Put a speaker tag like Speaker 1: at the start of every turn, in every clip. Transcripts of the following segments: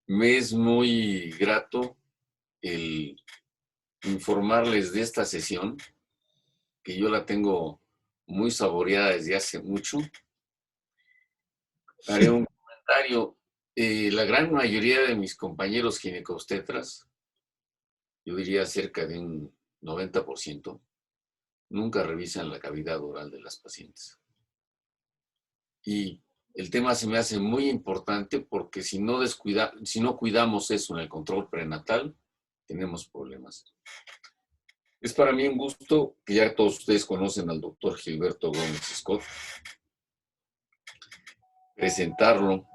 Speaker 1: Me es muy grato el informarles de esta sesión, que yo la tengo muy saboreada desde hace mucho. Haré un comentario. La gran mayoría de mis compañeros ginecobstetras, yo diría cerca de un 90%, nunca revisan la cavidad oral de las pacientes. Y el tema se me hace muy importante porque si no cuidamos eso en el control prenatal, tenemos problemas. Es para mí un gusto que ya todos ustedes conocen al doctor Gilberto Gómez Scott, presentarlo.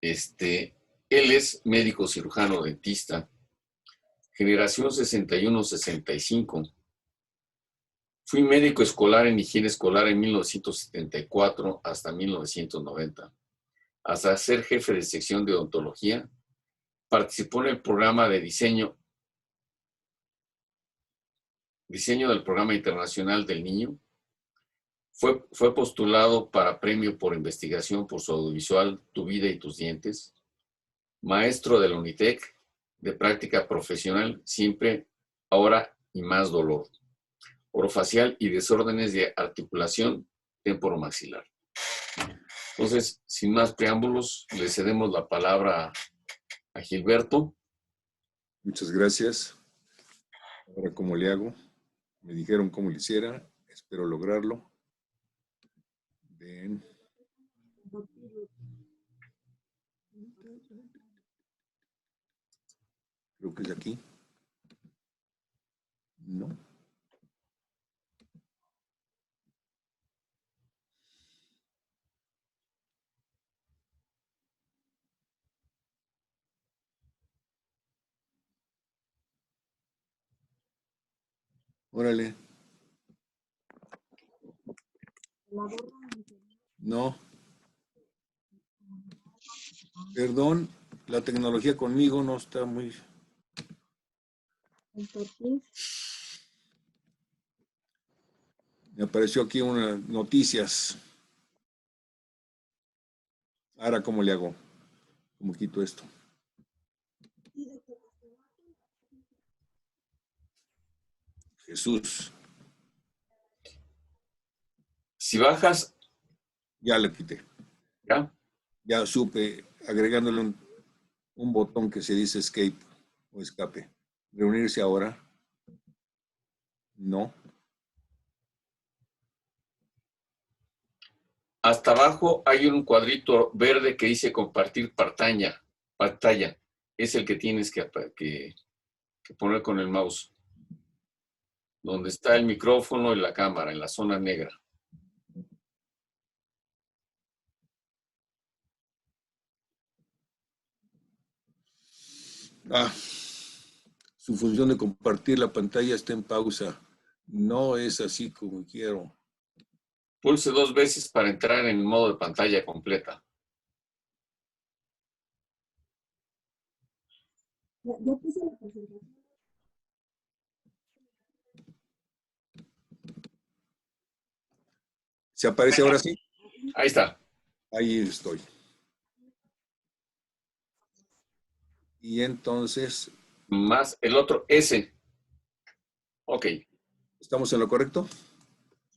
Speaker 1: Él es médico cirujano dentista, generación 61-65. Fui médico escolar en higiene escolar en 1974 hasta 1990. Hasta ser jefe de sección de odontología, participó en el programa de diseño del Programa Internacional del Niño. Fue postulado para premio por investigación por su audiovisual Tu vida y tus dientes. Maestro de la Unitec, de práctica profesional, siempre, ahora y más dolor. Orofacial y desórdenes de articulación temporomaxilar. Entonces, sin más preámbulos, le cedemos la palabra a Gilberto.
Speaker 2: Muchas gracias. Ahora, ¿cómo le hago? Me dijeron cómo lo hiciera. Espero lograrlo. Bien. Creo que es de aquí. No. Órale. No. Perdón, la tecnología conmigo no está muy... Me apareció aquí unas noticias. Ahora, ¿cómo le hago? ¿Cómo quito esto? Jesús.
Speaker 1: Si bajas...
Speaker 2: Ya lo quité.
Speaker 1: ¿Ya?
Speaker 2: Ya supe, agregándole un botón que se dice escape o escape. Reunirse ahora. No.
Speaker 1: Hasta abajo hay un cuadrito verde que dice compartir pantalla. Es el que tienes que poner con el mouse. Donde está el micrófono y la cámara, en la zona negra.
Speaker 2: Su función de compartir la pantalla está en pausa. No es así como quiero.
Speaker 1: Pulse 2 veces para entrar en el modo de pantalla completa.
Speaker 3: Ya puse la presentación.
Speaker 2: ¿Se aparece ahora sí?
Speaker 1: Ahí está.
Speaker 2: Ahí estoy. Y entonces...
Speaker 1: Más el otro S. Ok.
Speaker 2: ¿Estamos en lo correcto?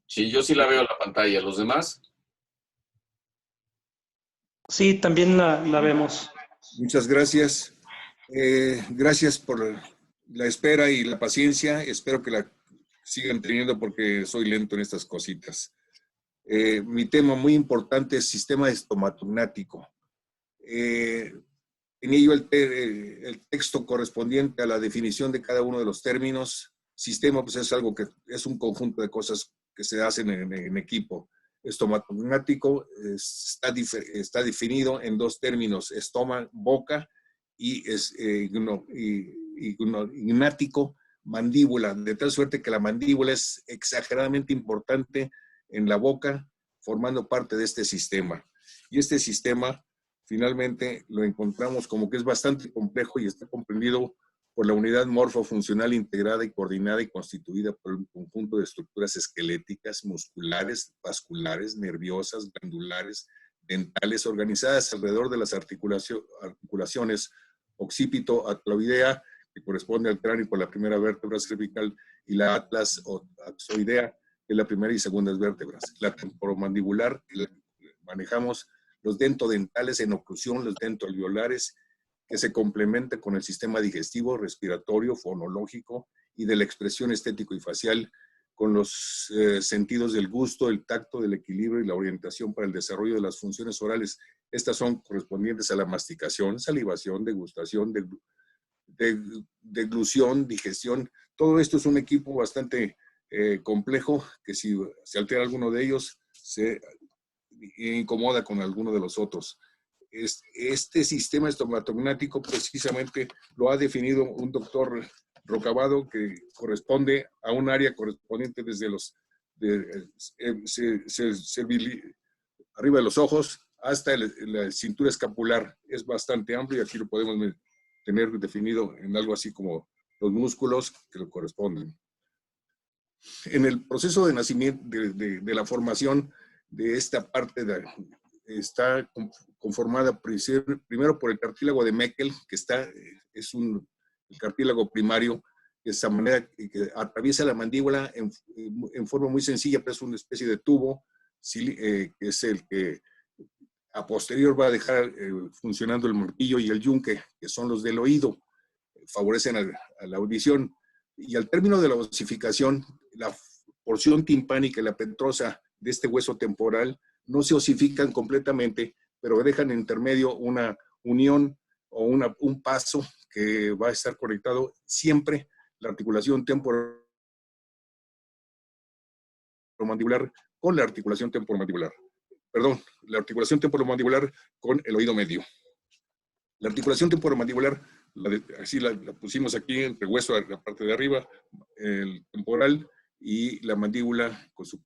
Speaker 1: Sí, yo sí la veo en la pantalla. ¿Los demás?
Speaker 4: Sí, también la vemos.
Speaker 2: Muchas gracias. Gracias por la espera y la paciencia. Espero que la sigan teniendo porque soy lento en estas cositas. Mi tema muy importante es sistema estomatognático. Tenía yo el texto correspondiente a la definición de cada uno de los términos. Sistema, pues es algo que es un conjunto de cosas que se hacen en equipo. Estomatognático está definido en dos términos, boca, y gnático, mandíbula, de tal suerte que la mandíbula es exageradamente importante en la boca, formando parte de este sistema. Y este sistema finalmente lo encontramos como que es bastante complejo y está comprendido por la unidad morfofuncional integrada y coordinada y constituida por un conjunto de estructuras esqueléticas, musculares, vasculares, nerviosas, glandulares, dentales organizadas alrededor de las articulaciones occipito-atloidea, que corresponde al cráneo por la primera vértebra cervical, y la atlas o axoidea, que es la primera y segunda vértebras. La temporomandibular, manejamos los dentodentales en oclusión, los dentoalveolares, que se complementa con el sistema digestivo, respiratorio, fonológico y de la expresión estético y facial, con los sentidos del gusto, el tacto, del equilibrio y la orientación para el desarrollo de las funciones orales. Estas son correspondientes a la masticación, salivación, degustación, deglución, digestión. Todo esto es un equipo bastante complejo, que si se altera alguno de ellos, se incomoda con alguno de los otros. Este sistema estomatognático precisamente lo ha definido un doctor Rocabado, que corresponde a un área correspondiente desde los arriba de los ojos hasta la cintura escapular. Es bastante amplio y aquí lo podemos tener definido en algo así como los músculos que le corresponden. En el proceso de nacimiento, de la formación de esta parte, está conformada primero por el cartílago de Meckel, que es el cartílago primario, de esa manera que atraviesa la mandíbula en forma muy sencilla, pero es una especie de tubo, que es el que a posterior va a dejar funcionando el martillo y el yunque, que son los del oído, favorecen a la audición. Y al término de la osificación, la porción timpánica y la pentrosa de este hueso temporal no se osifican completamente, pero dejan en intermedio una unión o un paso que va a estar conectado siempre la articulación temporomandibular con la articulación temporomandibular. Perdón, la articulación temporomandibular con el oído medio. La articulación temporomandibular, así la pusimos aquí entre el hueso, la parte de arriba, el temporal y la mandíbula con su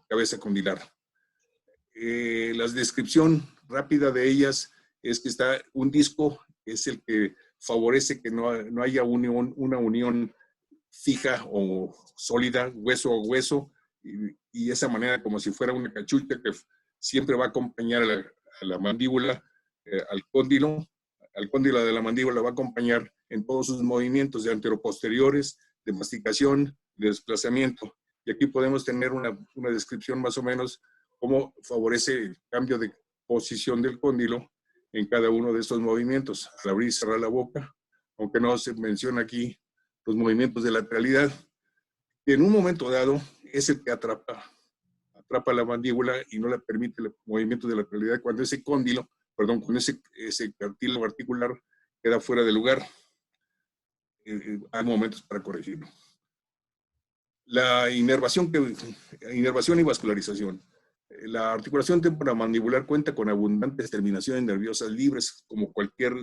Speaker 2: cabeza condilar. La descripción rápida de ellas es que está un disco, que es el que favorece que no haya una unión fija o sólida, hueso a hueso, y esa manera como si fuera una cachucha que siempre va a acompañar a la mandíbula, al cóndilo de la mandíbula va a acompañar en todos sus movimientos de anteroposteriores, de masticación, de desplazamiento. Y aquí podemos tener una descripción más o menos cómo favorece el cambio de posición del cóndilo en cada uno de estos movimientos, al abrir y cerrar la boca, aunque no se menciona aquí los movimientos de lateralidad, que en un momento dado es el que atrapa la mandíbula y no le permite el movimiento de lateralidad cuando ese cóndilo, perdón, con ese cartílago articular queda fuera de lugar. Hay momentos para corregirlo. La inervación y vascularización. La articulación temporomandibular cuenta con abundantes terminaciones nerviosas libres, como cualquier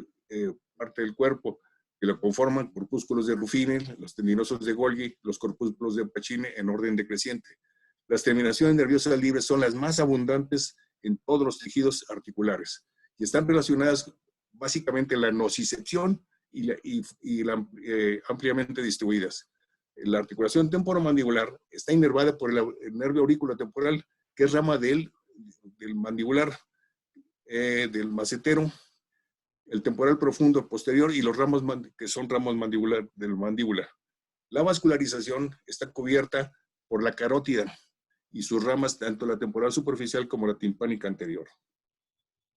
Speaker 2: parte del cuerpo, que lo conforman corpúsculos de Ruffini, los tendinosos de Golgi, los corpúsculos de Pacini en orden decreciente. Las terminaciones nerviosas libres son las más abundantes en todos los tejidos articulares y están relacionadas básicamente en la nocicepción ampliamente distribuidas. La articulación temporomandibular está inervada por el nervio aurículo-temporal, que es rama del mandibular, del macetero, el temporal profundo posterior y los ramos que son ramos del mandíbula. La vascularización está cubierta por la carótida y sus ramas, tanto la temporal superficial como la timpánica anterior.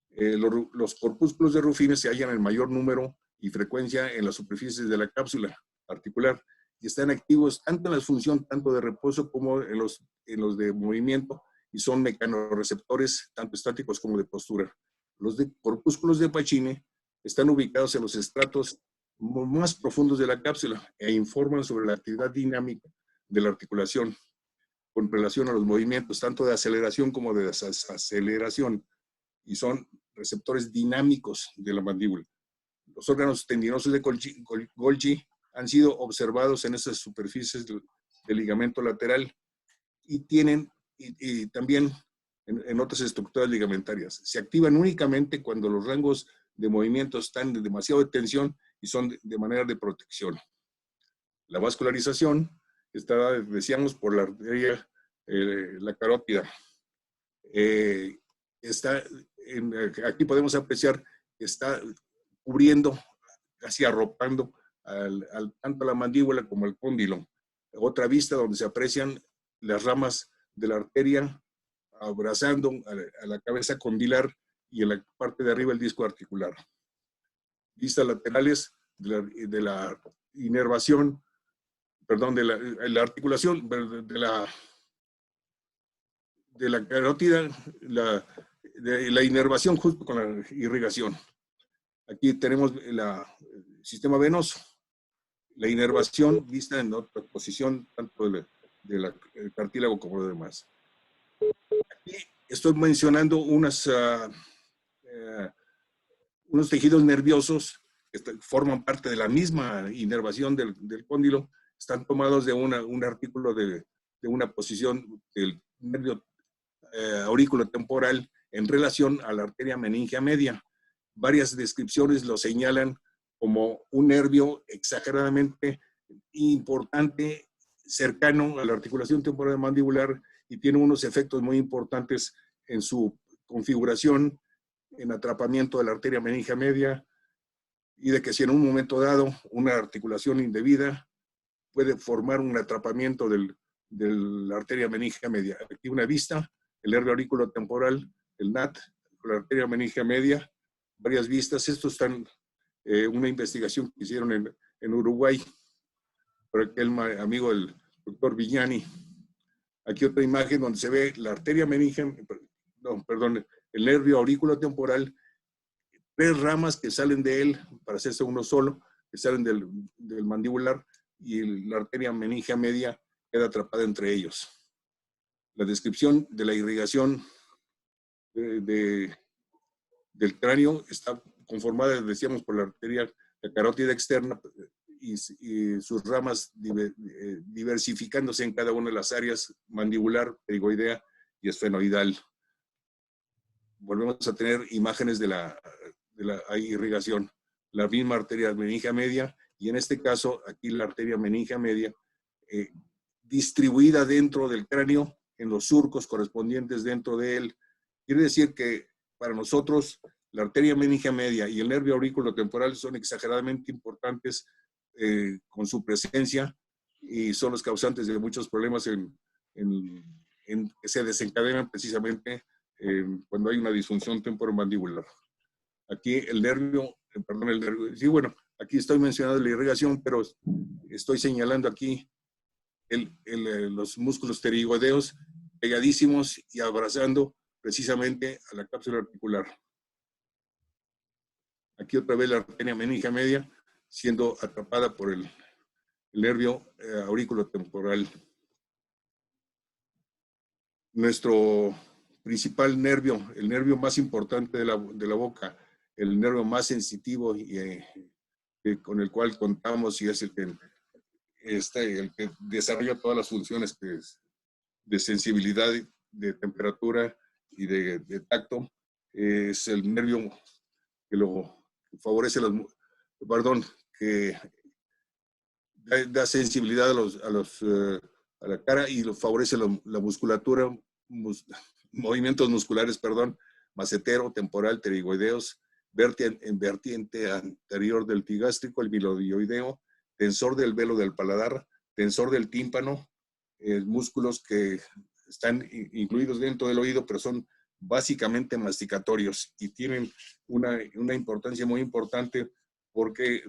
Speaker 2: Los corpúsculos de Ruffini se hallan en mayor número y frecuencia en las superficies de la cápsula articular y están activos tanto en la función tanto de reposo como en los de movimiento, y son mecanorreceptores tanto estáticos como de postura. Los corpúsculos de Pacini están ubicados en los estratos más profundos de la cápsula e informan sobre la actividad dinámica de la articulación con relación a los movimientos tanto de aceleración como de desaceleración, y son receptores dinámicos de la mandíbula. Los órganos tendinosos de Golgi han sido observados en esas superficies del ligamento lateral y también en otras estructuras ligamentarias. Se activan únicamente cuando los rangos de movimiento están de demasiado de tensión y son de manera de protección. La vascularización está, decíamos, por la arteria, la carótida. Aquí podemos apreciar que está cubriendo, casi arropando tanto la mandíbula como el cóndilo. Otra vista donde se aprecian las ramas de la arteria abrazando a la cabeza condilar y en la parte de arriba el disco articular. Vistas laterales de la inervación, perdón, de la articulación, de la carótida, de la inervación justo con la irrigación. Aquí tenemos el sistema venoso, la inervación vista en otra posición, tanto del cartílago como lo demás. Aquí estoy mencionando unos tejidos nerviosos que forman parte de la misma inervación del cóndilo, están tomados de un artículo de una posición del nervio aurículo temporal en relación a la arteria meningea media. Varias descripciones lo señalan como un nervio exageradamente importante, cercano a la articulación temporal mandibular y tiene unos efectos muy importantes en su configuración, en atrapamiento de la arteria meningea media y de que si en un momento dado una articulación indebida puede formar un atrapamiento de la arteria meningea media. Aquí una vista, el nervio aurículo temporal, el NAT, la arteria meningea media, varias vistas. Esto están una investigación que hicieron en Uruguay por aquel amigo del doctor Vignani. Aquí otra imagen donde se ve la arteria meningea, no, perdón, el nervio aurículo temporal, 3 ramas que salen de él, para hacerse uno solo, que salen del mandibular, y la arteria meningea media queda atrapada entre ellos. La descripción de la irrigación del cráneo está conformada, decíamos, por la arteria, la carótida externa y sus ramas diversificándose en cada una de las áreas, mandibular, pterigoidea y esfenoidal. Volvemos a tener imágenes de la irrigación. La misma arteria meningea media, y en este caso, aquí la arteria meningea media, distribuida dentro del cráneo, en los surcos correspondientes dentro de él. Quiere decir que para nosotros la arteria meningea media y el nervio aurículo temporal son exageradamente importantes con su presencia y son los causantes de muchos problemas que se desencadenan precisamente cuando hay una disfunción temporomandibular. Aquí el nervio, sí, bueno, aquí estoy mencionando la irrigación, pero estoy señalando aquí los músculos pterigoideos pegadísimos y abrazando precisamente a la cápsula articular. Aquí otra vez la arteria meningea media siendo atrapada por el nervio aurículo temporal. Nuestro principal nervio, el nervio más importante de la boca, el nervio más sensitivo y con el cual contamos y es el que desarrolla todas las funciones de sensibilidad, de temperatura y de tacto, es el nervio que lo favorece, que da sensibilidad a la cara y lo favorece la musculatura, movimientos musculares, macetero, temporal, pterigoideos, vertiente anterior del epigástrico, el bilodioideo, tensor del velo del paladar, tensor del tímpano, músculos que están incluidos dentro del oído, pero son básicamente masticatorios y tienen una importancia muy importante porque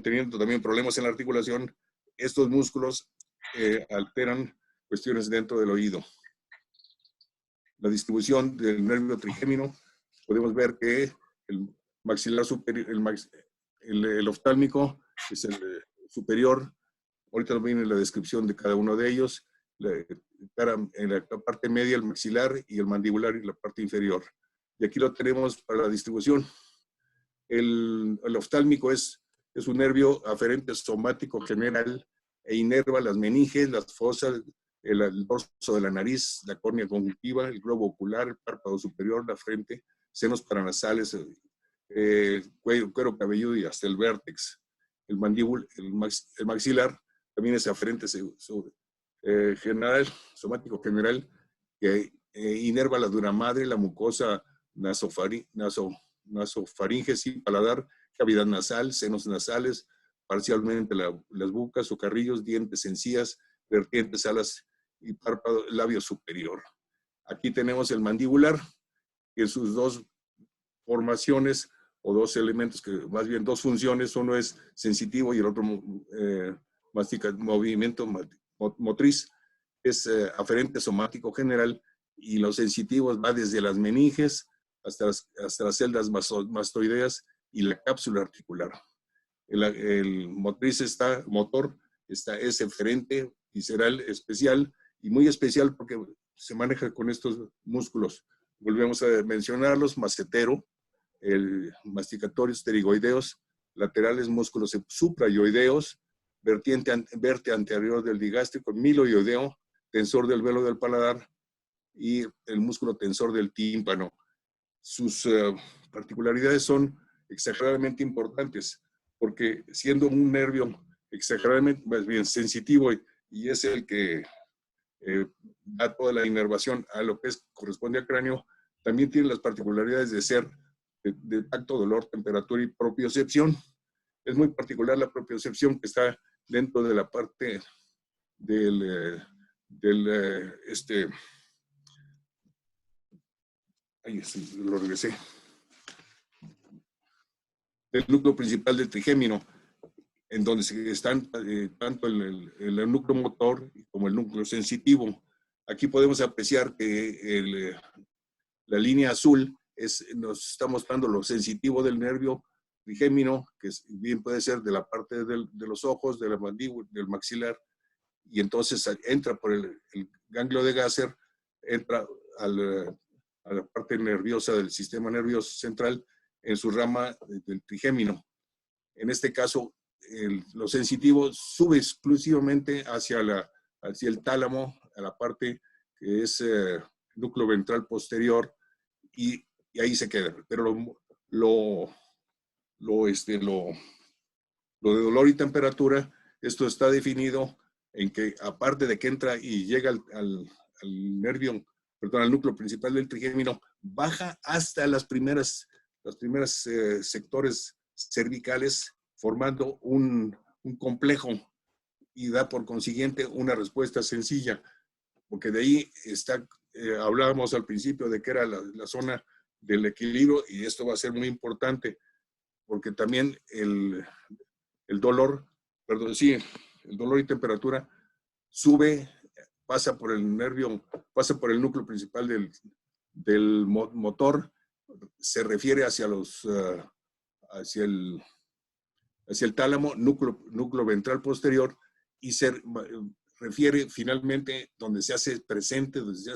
Speaker 2: teniendo también problemas en la articulación, estos músculos alteran cuestiones dentro del oído. La distribución del nervio trigémino, podemos ver que el maxilar superior, el oftálmico es el superior. Ahorita viene la descripción de cada uno de ellos. En la parte media, el maxilar, y el mandibular y la parte inferior. Y aquí lo tenemos para la distribución. El oftálmico es un nervio aferente somático general e inerva las meninges, las fosas, el dorso de la nariz, la córnea conjuntiva, el globo ocular, el párpado superior, la frente, senos paranasales, cuero cabelludo y hasta el vértex. El maxilar también es aferente general, somático general, que inerva la dura madre, la mucosa nasofaringe y paladar, cavidad nasal, senos nasales, parcialmente las bucas o carrillos, dientes, encías, vertientes, alas y párpado, labio superior. Aquí tenemos el mandibular, que en sus dos formaciones o dos elementos, que más bien dos funciones, uno es sensitivo y el otro movimiento motriz, es aferente somático general, y los sensitivos va desde las meninges hasta las celdas mastoideas y la cápsula articular. El motor es eferente, visceral, especial, y muy especial porque se maneja con estos músculos. Volvemos a mencionarlos: macetero, el masticatorios, pterigoideos, laterales, músculos suprayoideos, verte anterior del digástrico, miloioideo, tensor del velo del paladar y el músculo tensor del tímpano. Sus particularidades son exageradamente importantes, porque siendo un nervio exageradamente, más bien sensitivo, y es el que da toda la inervación a lo que corresponde al cráneo, también tiene las particularidades de ser de tacto, dolor, temperatura y propiocepción. Es muy particular la propiocepción, que está dentro de la parte del lo regresé, del núcleo principal del trigémino, en donde están tanto el núcleo motor como el núcleo sensitivo. Aquí podemos apreciar que la línea azul nos está mostrando lo sensitivo del nervio trigémino, que bien puede ser de la parte de los ojos, de la mandíbula, del maxilar, y entonces entra por el ganglio de Gasser, entra a la parte nerviosa del sistema nervioso central en su rama del trigémino. En este caso, lo sensitivo sube exclusivamente hacia el tálamo, a la parte que es núcleo ventral posterior, y ahí se queda. Pero lo de dolor y temperatura, esto está definido en que, aparte de que entra y llega al nervio, perdón, al núcleo principal del trigémino, baja hasta las primeras sectores cervicales, formando un complejo, y da por consiguiente una respuesta sencilla, porque de ahí está, hablábamos al principio de que era la zona del equilibrio, y esto va a ser muy importante, porque también el dolor, perdón, sí, el dolor y temperatura sube, pasa por el núcleo principal del motor, se refiere hacia el tálamo, núcleo ventral posterior, y se refiere finalmente donde se hace presente, donde se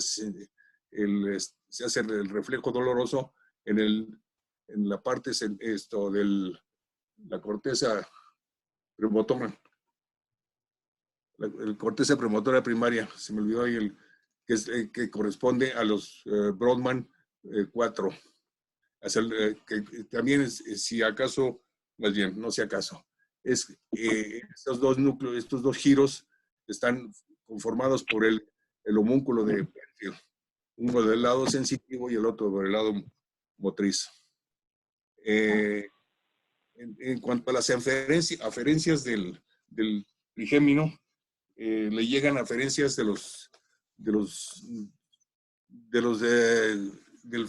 Speaker 2: hace el reflejo doloroso en la parte de la corteza premotora. La corteza premotora primaria, se me olvidó ahí, que corresponde a los Brodmann 4. Que también es, si acaso, más bien, no si acaso, estos dos núcleos, estos dos giros están conformados por el homúnculo de Penfield, uno del lado sensitivo y el otro del lado motriz. En cuanto a las aferencias del trigémino, le llegan aferencias del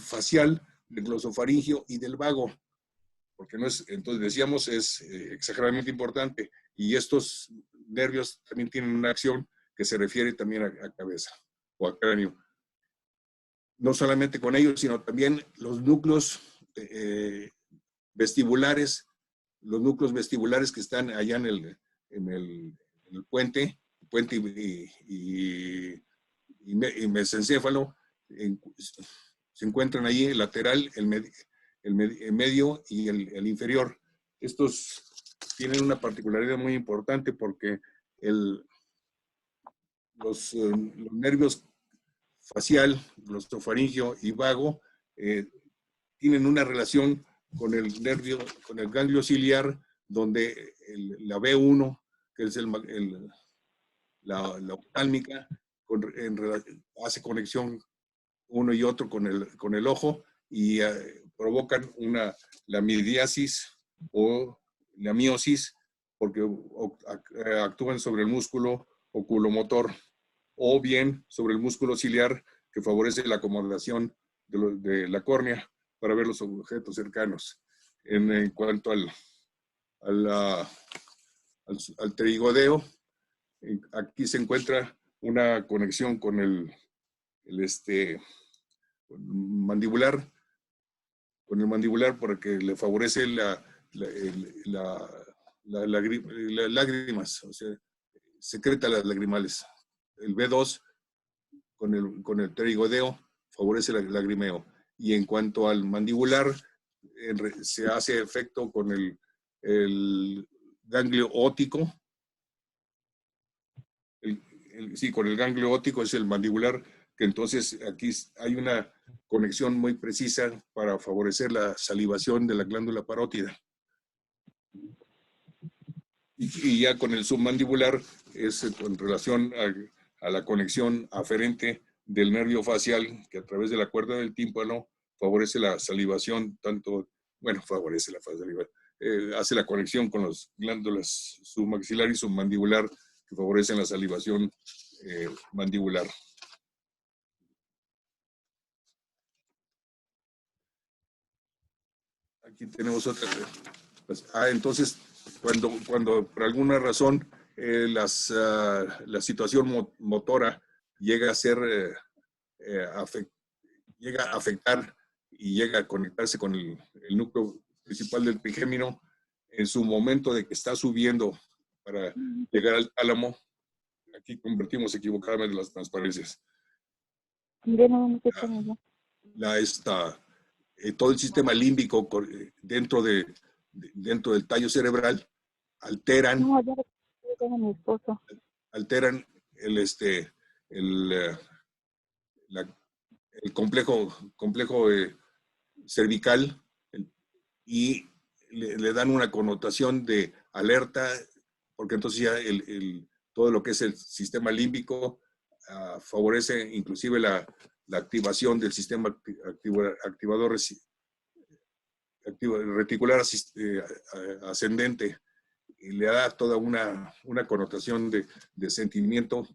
Speaker 2: facial, del glosofaringio y del vago, porque no es, entonces decíamos, es exageradamente importante, y estos nervios también tienen una acción que se refiere también a cabeza o a cráneo. No solamente con ellos, sino también los núcleos vestibulares, que están allá en el puente y mesencéfalo, se encuentran ahí el lateral, el medio y el inferior. Estos tienen una particularidad muy importante, porque los nervios facial, glosofaringio y vago tienen una relación con el ganglio ciliar, donde la B1, que es la oftálmica, hace conexión uno y otro con el ojo y provocan una lamidiasis o la miosis porque actúan sobre el músculo oculomotor o bien sobre el músculo ciliar que favorece la acomodación de la córnea para ver los objetos cercanos. En cuanto al pterigodeo, aquí se encuentra una conexión con el mandibular, porque le favorece las lágrimas, o sea, secreta las lagrimales. El B2 con el pterigodeo favorece el lagrimeo. Y en cuanto al mandibular, se hace efecto con el ganglio óptico. Sí, con el ganglio óptico es el mandibular, que entonces aquí hay una conexión muy precisa para favorecer la salivación de la glándula parótida. Y ya con el submandibular es en relación a la conexión aferente del nervio facial, que a través de la cuerda del tímpano favorece la salivación, favorece la saliva, hace la conexión con las glándulas submaxilar y submandibular que favorecen la salivación mandibular. Aquí tenemos otra. Entonces, cuando por alguna razón la situación motora llega a ser, llega a afectar y llega a conectarse con el núcleo principal del trigémino, en su momento de que está subiendo para llegar al tálamo, aquí convertimos equivocadamente las transparencias. Todo el sistema límbico dentro del tallo cerebral alteran el complejo cervical y le dan una connotación de alerta, porque entonces ya todo lo que es el sistema límbico favorece inclusive la activación del sistema activador reticular ascendente, y le da toda una connotación de sentimiento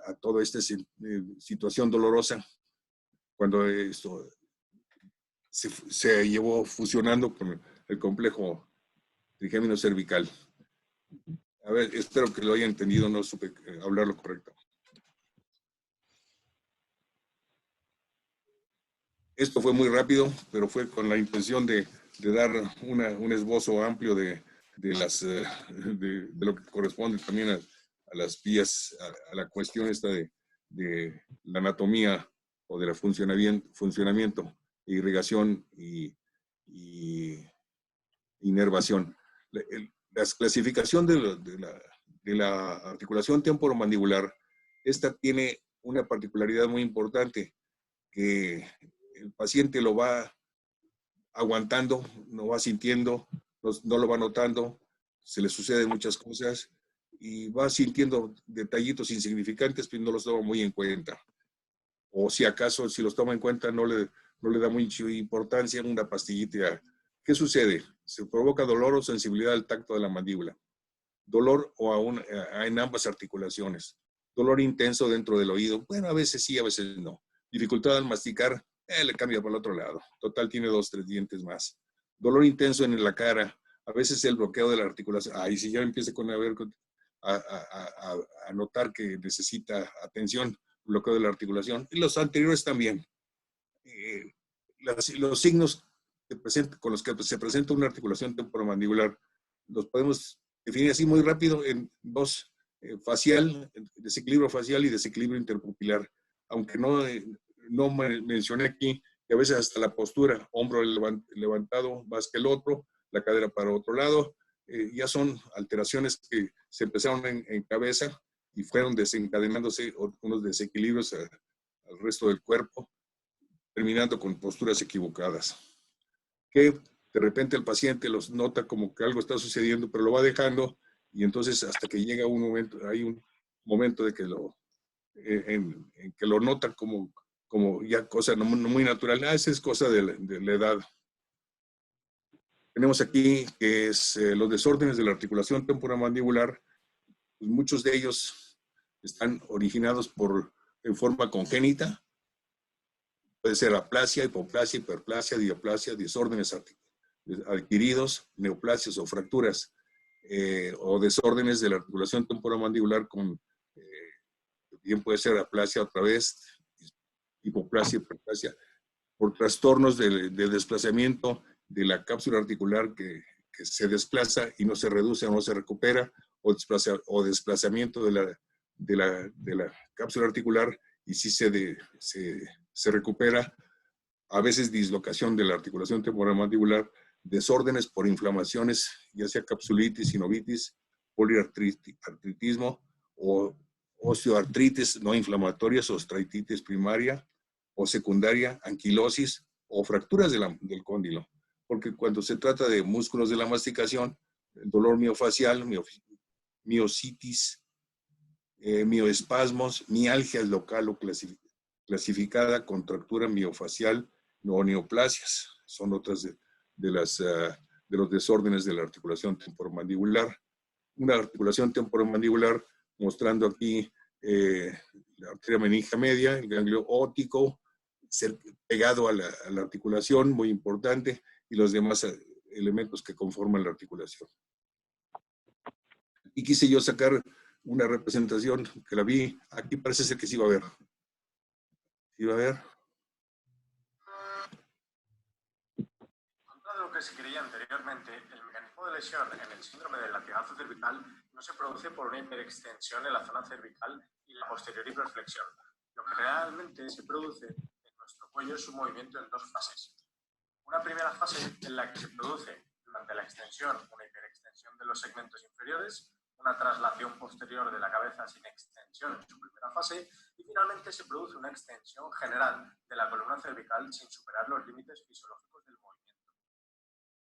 Speaker 2: a toda esta situación dolorosa, cuando esto se llevó fusionando con el complejo trigémino cervical. A ver, espero que lo haya entendido, no supe hablar lo correcto. Esto fue muy rápido, pero fue con la intención de dar un esbozo amplio de lo que corresponde también a las vías, a la cuestión esta de la anatomía o de la funcionamiento, irrigación y inervación. La clasificación de la articulación temporomandibular, esta tiene una particularidad muy importante, que el paciente lo va aguantando, no va sintiendo, no lo va notando, se le suceden muchas cosas y va sintiendo detallitos insignificantes, pero no los toma muy en cuenta. O si acaso, si los toma en cuenta, no le da mucha importancia una pastillita. ¿Qué sucede? Se provoca dolor o sensibilidad al tacto de la mandíbula. Dolor en ambas articulaciones. Dolor intenso dentro del oído. Bueno, a veces sí, a veces no. Dificultad al masticar, le cambia para el otro lado. Total, tiene 2, 3 dientes más. Dolor intenso en la cara. A veces el bloqueo de la articulación. Ahí si ya empieza a notar que necesita atención, bloqueo de la articulación. Y los anteriores también. Los signos con los que se presenta una articulación temporomandibular los podemos definir así muy rápido en 2: facial, desequilibrio facial y desequilibrio interpupilar. Aunque no mencioné aquí que a veces hasta la postura, hombro levantado más que el otro, la cadera para otro lado, ya son alteraciones que se empezaron en cabeza y fueron desencadenándose unos desequilibrios al resto del cuerpo, terminando con posturas equivocadas. Que de repente el paciente los nota como que algo está sucediendo, pero lo va dejando, y entonces hasta que llega un momento, hay un momento de que en que lo nota como como ya cosa no muy natural. Esa es cosa de la edad. Tenemos aquí que es los desórdenes de la articulación temporomandibular. Pues muchos de ellos están originados en forma congénita. Puede ser aplasia, hipoplasia, hiperplasia, diaplasia, desórdenes adquiridos, neoplasias o fracturas, o desórdenes de la articulación temporomandibular con, bien puede ser aplasia otra vez, hipoplasia, hiperplasia, por trastornos de desplazamiento de la cápsula articular que se desplaza y no se reduce o no se recupera, o desplazamiento de la cápsula articular y sí se recupera, a veces dislocación de la articulación temporomandibular, desórdenes por inflamaciones, ya sea capsulitis, sinovitis, poliartritismo o osteoartritis no inflamatorias, osteoartritis primaria o secundaria, anquilosis o fracturas del cóndilo. Porque cuando se trata de músculos de la masticación, dolor miofacial, miositis, mioespasmos, mialgia local o clasificada, contractura miofacial o neoplasias. Son otras de los desórdenes de la articulación temporomandibular. Una articulación temporomandibular mostrando aquí la arteria meningia media, el ganglio óptico, pegado a la articulación, muy importante, y los demás elementos que conforman la articulación. Y quise yo sacar una representación que la vi, aquí parece ser que sí va a ver. ¿Sí va a ver?
Speaker 5: Contra lo que se creía anteriormente, el mecanismo de lesión en el síndrome del latigazo cervical no se produce por una hiperextensión en la zona cervical y la posterior hiperflexión. Lo que realmente se produce en nuestro cuello es un movimiento en dos fases. Una primera fase en la que se produce durante la extensión una hiperextensión de los segmentos inferiores, una traslación posterior de la cabeza sin extensión en su primera fase, y finalmente se produce una extensión general de la columna cervical sin superar los límites fisiológicos del movimiento.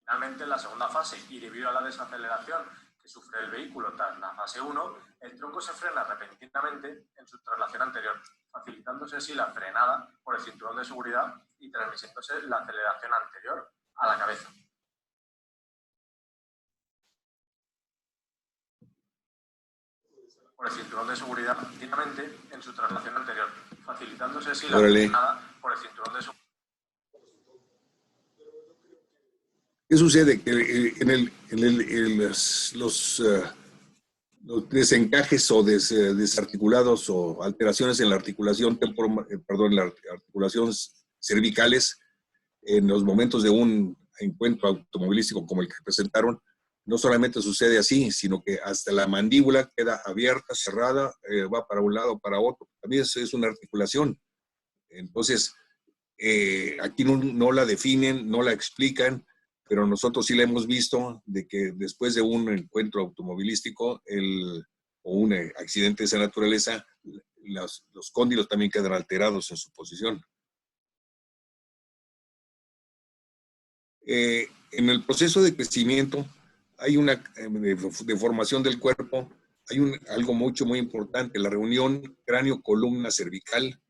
Speaker 5: Finalmente, en la segunda fase, y debido a la desaceleración que sufre el vehículo tras la fase 1, el tronco se frena repentinamente en su traslación anterior, facilitándose así la frenada por el cinturón de seguridad y transmitiéndose la aceleración anterior a la cabeza. Por el cinturón de seguridad, finalmente en su traslación anterior, facilitándose así la frenada por el cinturón de seguridad.
Speaker 2: ¿Qué sucede? Que los desencajes o desarticulados o alteraciones en la articulación articulaciones cervicales en los momentos de un encuentro automovilístico como el que presentaron, no solamente sucede así, sino que hasta la mandíbula queda abierta, cerrada, va para un lado, para otro. También es una articulación. Entonces, aquí no la definen, no la explican, pero nosotros sí la hemos visto de que después de un encuentro automovilístico o un accidente de esa naturaleza, los cóndilos también quedan alterados en su posición. En el proceso de crecimiento hay una deformación del cuerpo, hay algo muy importante, la reunión cráneo-columna cervical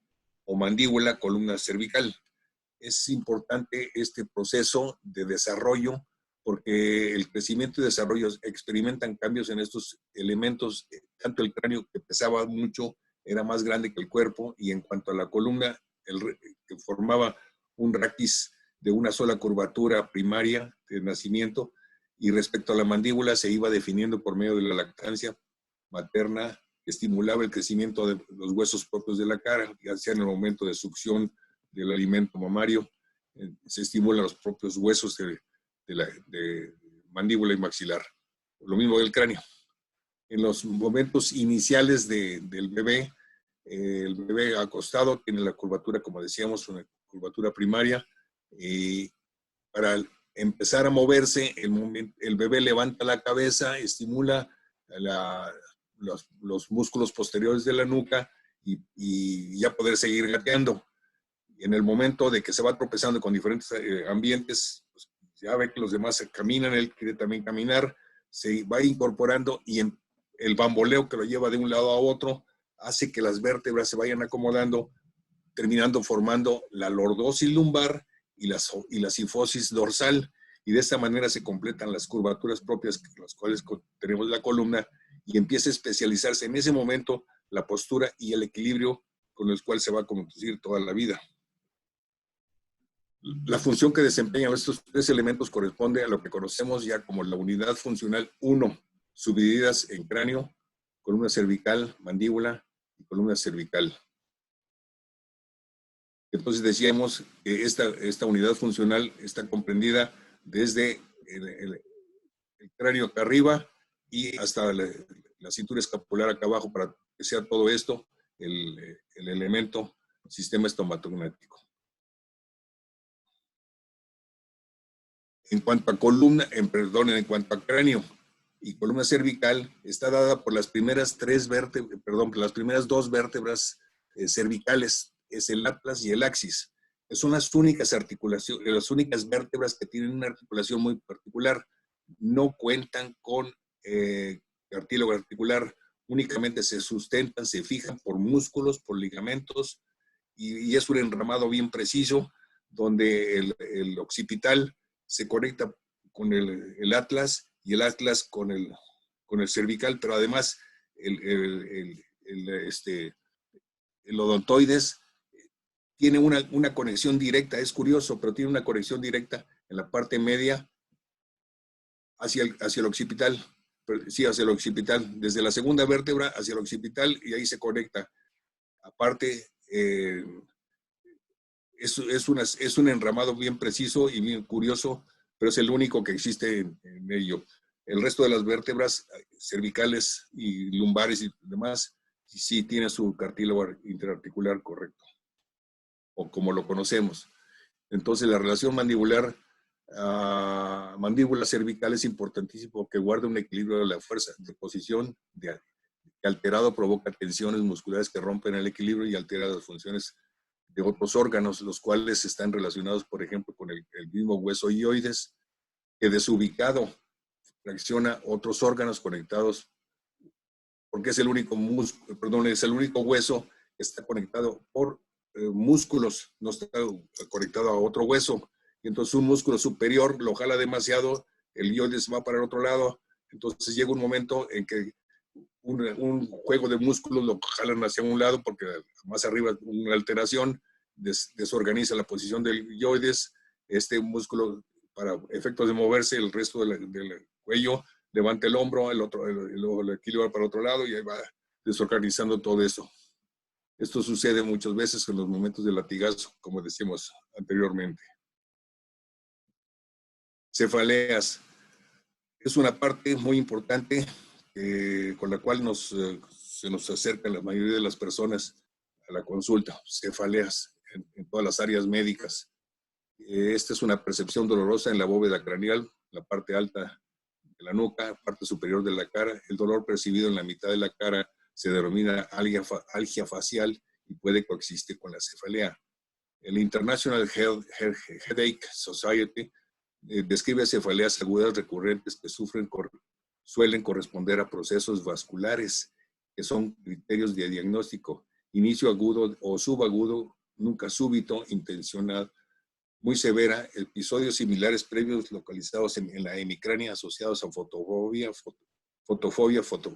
Speaker 2: o mandíbula-columna cervical. Es importante este proceso de desarrollo porque el crecimiento y desarrollo experimentan cambios en estos elementos, tanto el cráneo que pesaba mucho era más grande que el cuerpo, y en cuanto a la columna, que formaba un raquis de una sola curvatura primaria de nacimiento, y respecto a la mandíbula se iba definiendo por medio de la lactancia materna, que estimulaba el crecimiento de los huesos propios de la cara, ya sea en el momento de succión del alimento mamario, se estimulan los propios huesos de mandíbula y maxilar. Lo mismo del cráneo. En los momentos iniciales del bebé, el bebé acostado tiene la curvatura, como decíamos, una curvatura primaria, y para empezar a moverse, el bebé levanta la cabeza, estimula los músculos posteriores de la nuca y ya poder seguir gateando. Y en el momento de que se va tropezando con diferentes ambientes, pues ya ve que los demás caminan, él quiere también caminar, se va incorporando, y el bamboleo que lo lleva de un lado a otro hace que las vértebras se vayan acomodando terminando formando la lordosis lumbar y la sifosis dorsal, y de esta manera se completan las curvaturas propias con las cuales tenemos la columna, y empieza a especializarse en ese momento la postura y el equilibrio con el cual se va a conducir toda la vida. La función que desempeñan estos tres elementos corresponde a lo que conocemos ya como la unidad funcional 1, subdivididas en cráneo, columna cervical, mandíbula y columna cervical. Entonces decíamos que esta unidad funcional está comprendida desde el cráneo acá arriba y hasta la cintura escapular acá abajo, para que sea todo esto el elemento sistema estomatognático. En cuanto a columna, en cuanto a cráneo y columna cervical, está dada por las primeras dos vértebras cervicales, es el atlas y el axis. Son las únicas articulaciones, las únicas vértebras que tienen una articulación muy particular. No cuentan con cartílago articular, únicamente se sustentan, se fijan por músculos, por ligamentos, y es un enramado bien preciso, donde el occipital se conecta con el atlas y el atlas con el cervical, pero además el odontoides tiene una conexión directa, es curioso, pero tiene una conexión directa en la parte media hacia el occipital, sí, hacia el occipital, desde la segunda vértebra hacia el occipital, y ahí se conecta. Aparte, es un enramado bien preciso y bien curioso, pero es el único que existe en ello. El resto de las vértebras cervicales y lumbares y demás sí tiene su cartílago interarticular correcto, o como lo conocemos. Entonces la relación mandíbula cervical es importantísimo porque guarda un equilibrio de la fuerza de posición, que alterado provoca tensiones musculares que rompen el equilibrio y altera las funciones de otros órganos, los cuales están relacionados, por ejemplo, con el mismo hueso hioides, que desubicado reacciona otros órganos conectados, porque es el único hueso que está conectado por músculos, no está conectado a otro hueso, y entonces un músculo superior lo jala demasiado, el hioides va para el otro lado, entonces llega un momento en que un juego de músculos lo jalan hacia un lado porque más arriba una alteración desorganiza la posición del hioides. Este músculo, para efectos de moverse, el resto del cuello levanta el hombro, el equilibra para el otro lado y ahí va desorganizando todo eso. Esto sucede muchas veces en los momentos de latigazo, como decíamos anteriormente. Cefaleas. Es una parte muy importante con la cual se nos acerca la mayoría de las personas a la consulta. Cefaleas en todas las áreas médicas. Esta es una percepción dolorosa en la bóveda craneal, la parte alta de la nuca, parte superior de la cara. El dolor percibido en la mitad de la cara se denomina algia facial y puede coexistir con la cefalea. El International Headache Society describe cefaleas agudas recurrentes que suelen corresponder a procesos vasculares, que son criterios de diagnóstico. Inicio agudo o subagudo, nunca súbito, intencional, muy severa, episodios similares previos localizados en la hemicrania asociados a fotofobia,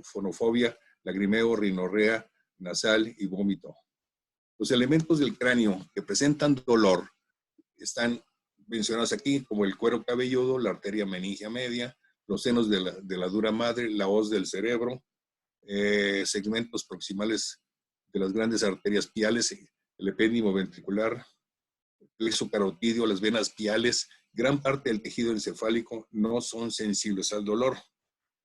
Speaker 2: fonofobia, lagrimeo, rinorrea nasal y vómito. Los elementos del cráneo que presentan dolor están mencionados aquí, como el cuero cabelludo, la arteria meningia media, los senos de la dura madre, la hoz del cerebro, segmentos proximales de las grandes arterias piales, el epéndimo ventricular, el plexo carotidio, las venas piales. Gran parte del tejido encefálico no son sensibles al dolor.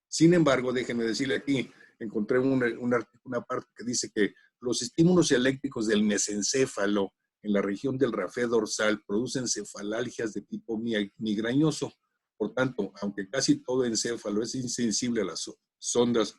Speaker 2: Sin embargo, déjenme decirle aquí, encontré una parte que dice que los estímulos eléctricos del mesencéfalo en la región del rafé dorsal producen cefalalgias de tipo migrañoso. Por tanto, aunque casi todo encéfalo es insensible a las sondas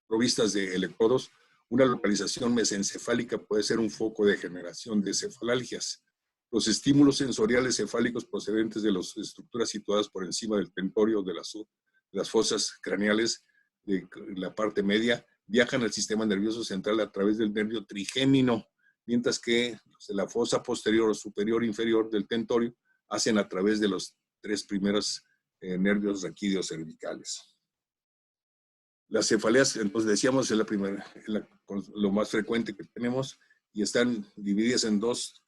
Speaker 2: provistas de electrodos, una localización mesencefálica puede ser un foco de generación de cefalalgias. Los estímulos sensoriales cefálicos procedentes de las estructuras situadas por encima del tentorio de las fosas craneales de la parte media viajan al sistema nervioso central a través del nervio trigémino, mientras que la fosa posterior o superior inferior del tentorio hacen a través de los 3 primeros nervios raquídeos cervicales. Las cefaleas, entonces decíamos, es lo más frecuente que tenemos y están divididas en dos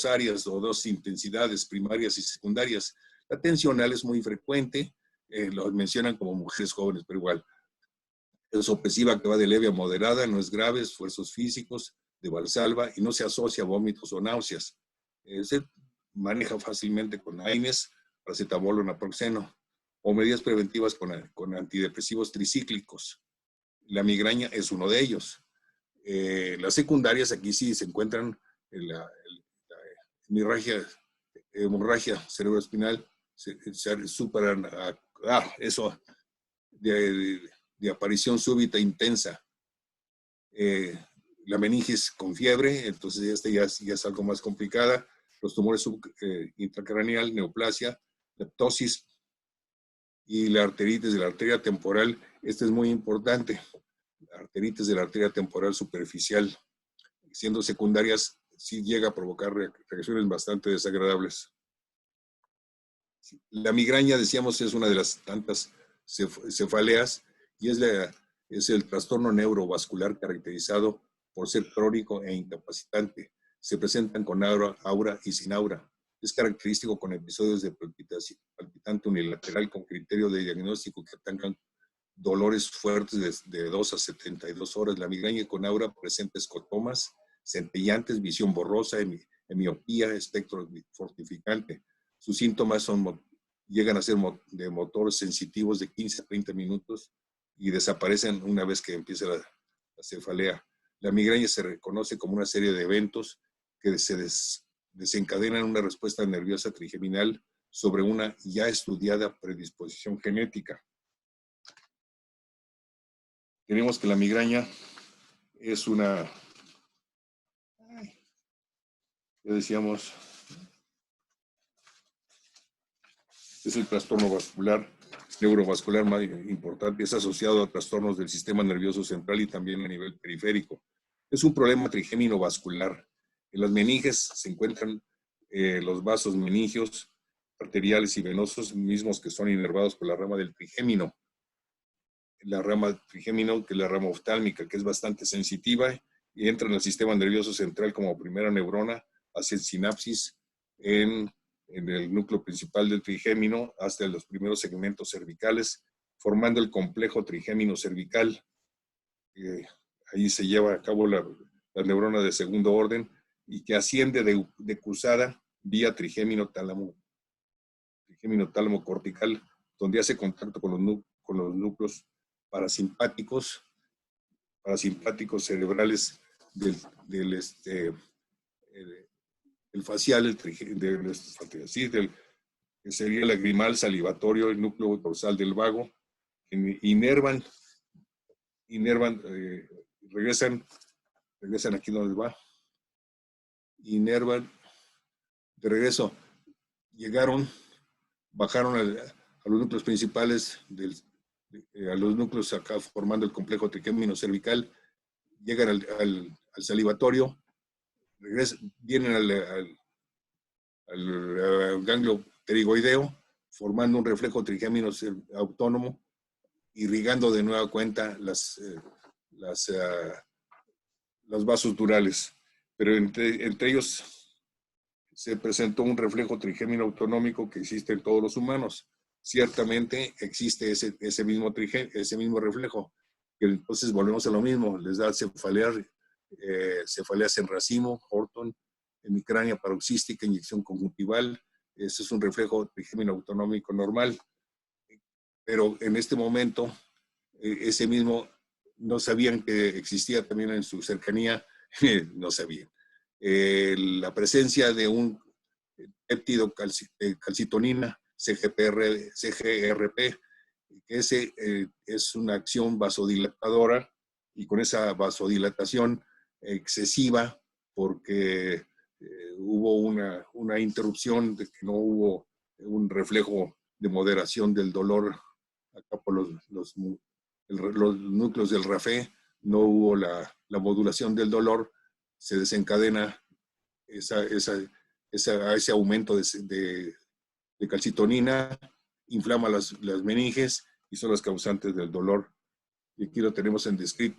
Speaker 2: áreas o 2 intensidades primarias y secundarias. La tensional es muy frecuente, lo mencionan como mujeres jóvenes, pero igual. Es opresiva que va de leve a moderada, no es grave, esfuerzos físicos, de Valsalva y no se asocia a vómitos o náuseas. Se maneja fácilmente con AINES, paracetamol o naproxeno, o medidas preventivas con antidepresivos tricíclicos. La migraña es uno de ellos. Las secundarias aquí sí se encuentran en la hemorragia cerebroespinal, se superan eso de aparición súbita intensa. La meningitis con fiebre, entonces ya es algo más complicada. Los tumores intracraneal, neoplasia, leptosis y la arteritis de la arteria temporal. Esta es muy importante. La arteritis de la arteria temporal superficial, siendo secundarias, sí llega a provocar reacciones bastante desagradables. La migraña, decíamos, es una de las tantas cefaleas y es el trastorno neurovascular caracterizado por ser crónico e incapacitante. Se presentan con aura y sin aura. Es característico con episodios de palpitante unilateral con criterio de diagnóstico que atacan dolores fuertes de 2 a 72 horas. La migraña con aura presenta escotomas, centellantes, visión borrosa, hemiopía, espectro fortificante. Sus síntomas llegan a ser de motores sensitivos de 15 a 30 minutos y desaparecen una vez que empieza la cefalea. La migraña se reconoce como una serie de eventos que se desencadenan una respuesta nerviosa trigeminal sobre una ya estudiada predisposición genética. Tenemos que la migraña es ya decíamos, es el trastorno neurovascular más importante, es asociado a trastornos del sistema nervioso central y también a nivel periférico. Es un problema trigémino vascular. En las meninges se encuentran los vasos meningios, arteriales y venosos, mismos que son inervados por la rama del trigémino. La rama trigémino, que es la rama oftálmica, que es bastante sensitiva y entra en el sistema nervioso central como primera neurona, hace sinapsis en el núcleo principal del trigémino hasta los primeros segmentos cervicales, formando el complejo trigémino cervical. Ahí se lleva a cabo la neurona de segundo orden y que asciende de cruzada vía trigémino tálamo cortical, donde hace contacto con los núcleos parasimpáticos cerebrales del facial, que sería el lagrimal, salivatorio, el núcleo dorsal del vago, inervan, regresan aquí donde va, inervan, de regreso, bajaron a los núcleos principales, a los núcleos acá formando el complejo trigémino cervical, llegan al salivatorio, vienen al ganglio pterigoideo, formando un reflejo trigémino autónomo, irrigando de nueva cuenta los vasos durales. Pero entre ellos se presentó un reflejo trigémino autonómico que existe en todos los humanos. Ciertamente existe ese mismo reflejo. Entonces volvemos a lo mismo, les da cefaleas en racimo, Horton, hemicrania paroxística, inyección conjuntival. Ese es un reflejo trigémino autonómico normal. Pero en este momento, ese mismo no sabían que existía también en su cercanía, no sabían. La presencia de un péptido calcitonina, CGRP, ese es una acción vasodilatadora y con esa vasodilatación excesiva porque hubo una interrupción, de que no hubo un reflejo de moderación del dolor acá por los núcleos del RAFE, no hubo la modulación del dolor, se desencadena ese aumento de calcitonina, inflama las meninges y son las causantes del dolor. Y aquí lo tenemos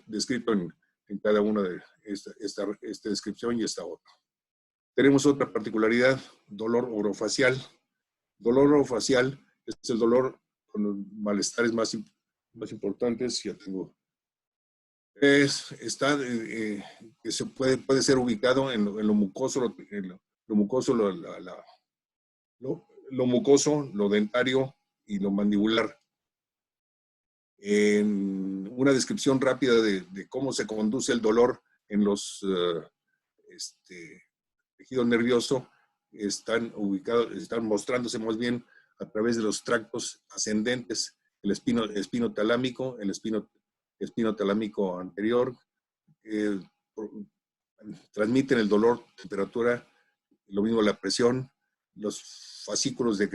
Speaker 2: descrito en cada una de esta descripción y esta otra. Tenemos otra particularidad, dolor orofacial. Dolor orofacial es el dolor con los malestares más importantes. Ya tengo. Que se puede ser ubicado en lo mucoso, lo mucoso, lo dentario y lo mandibular. En una descripción rápida de cómo se conduce el dolor en los tejidos nerviosos, están mostrándose más bien a través de los tractos ascendentes, el espino talámico, el espino talámico anterior, transmiten el dolor, temperatura, lo mismo la presión, los fascículos de